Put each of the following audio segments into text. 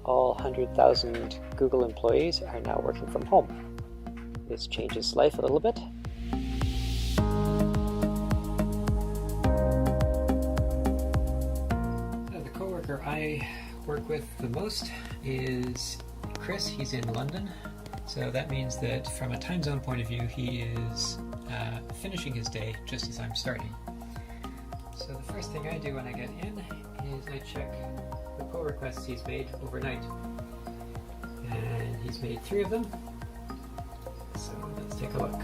All 100,000 Google employees are now working from home. This changes life a little bit. The coworker I work with the most is Chris. He's in London, so that means that from a time zone point of view, he is finishing his day just as I'm starting. So the first thing I do when I get in is I check the pull requests he's made overnight. And he's made 3 of them. So let's take a look.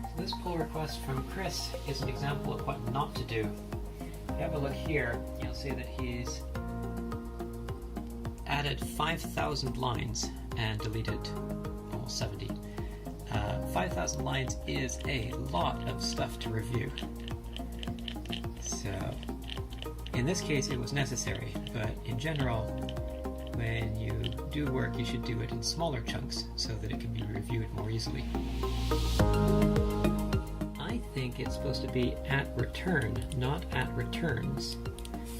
So this pull request from Chris is an example of what not to do. If you have a look here, you'll see that he's added 5,000 lines and deleted almost 70. 5,000 lines is a lot of stuff to review. So in this case it was necessary, but in general when you do work you should do it in smaller chunks so that it can be reviewed more easily. I think it's supposed to be at return, not at returns.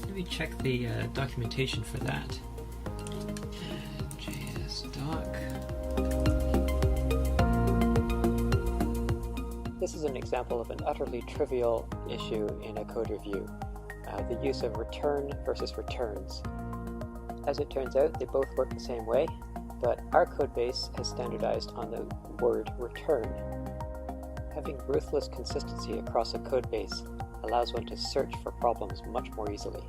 Let me check the documentation for that. JS doc. This is an example of an utterly trivial issue in a code review, the use of return versus returns. As it turns out, they both work the same way, but our codebase has standardized on the word return. Having ruthless consistency across a codebase allows one to search for problems much more easily.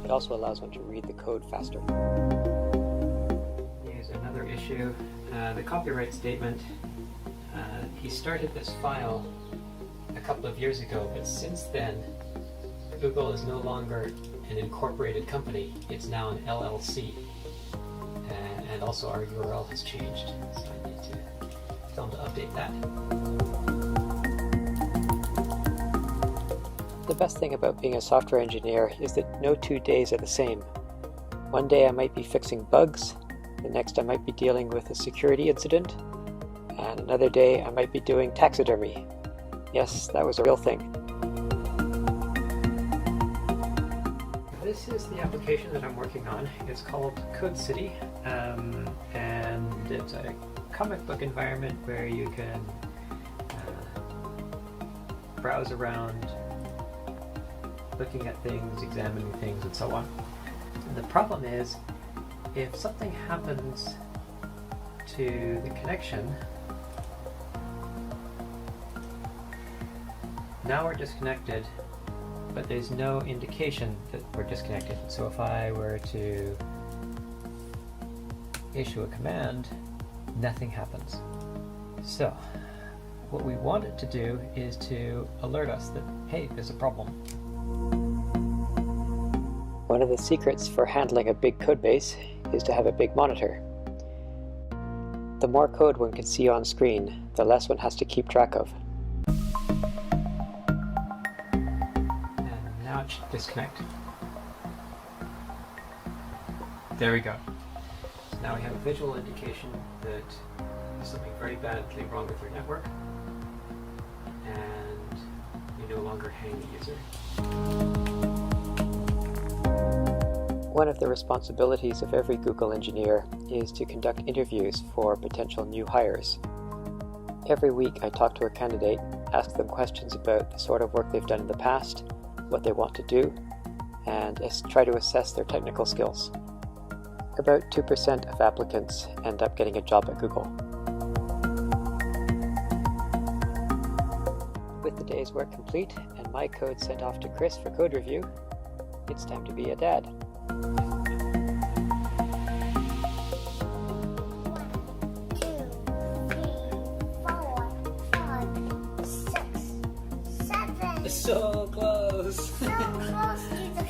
It also allows one to read the code faster. Here's another issue, the copyright statement. He started this file a couple of years ago, but since then Google is no longer an incorporated company, it's now an LLC, and also our URL has changed, so I need to tell him to update that. The best thing about being a software engineer is that no 2 days are the same. One day I might be fixing bugs, the next I might be dealing with a security incident, and another day I might be doing taxidermy. Yes, that was a real thing. This is the application that I'm working on. It's called Code City, and it's a comic book environment where you can browse around, looking at things, examining things, and so on. And the problem is, if something happens to the connection, now we're disconnected, but there's no indication that we're disconnected. So if I were to issue a command, nothing happens. So what we want it to do is to alert us that, hey, there's a problem. One of the secrets for handling a big codebase is to have a big monitor. The more code one can see on screen, the less one has to keep track of. Disconnect. There we go. So now we have a visual indication that there's something very badly wrong with your network, and you no longer hang the user. One of the responsibilities of every Google engineer is to conduct interviews for potential new hires. Every week I talk to a candidate, ask them questions about the sort of work they've done in the past, what they want to do, and try to assess their technical skills. About 2% of applicants end up getting a job at Google. With the day's work complete and my code sent off to Chris for code review, it's time to be a dad. 1, 2, 3, 4, 5, 6, 7. So close! So close to the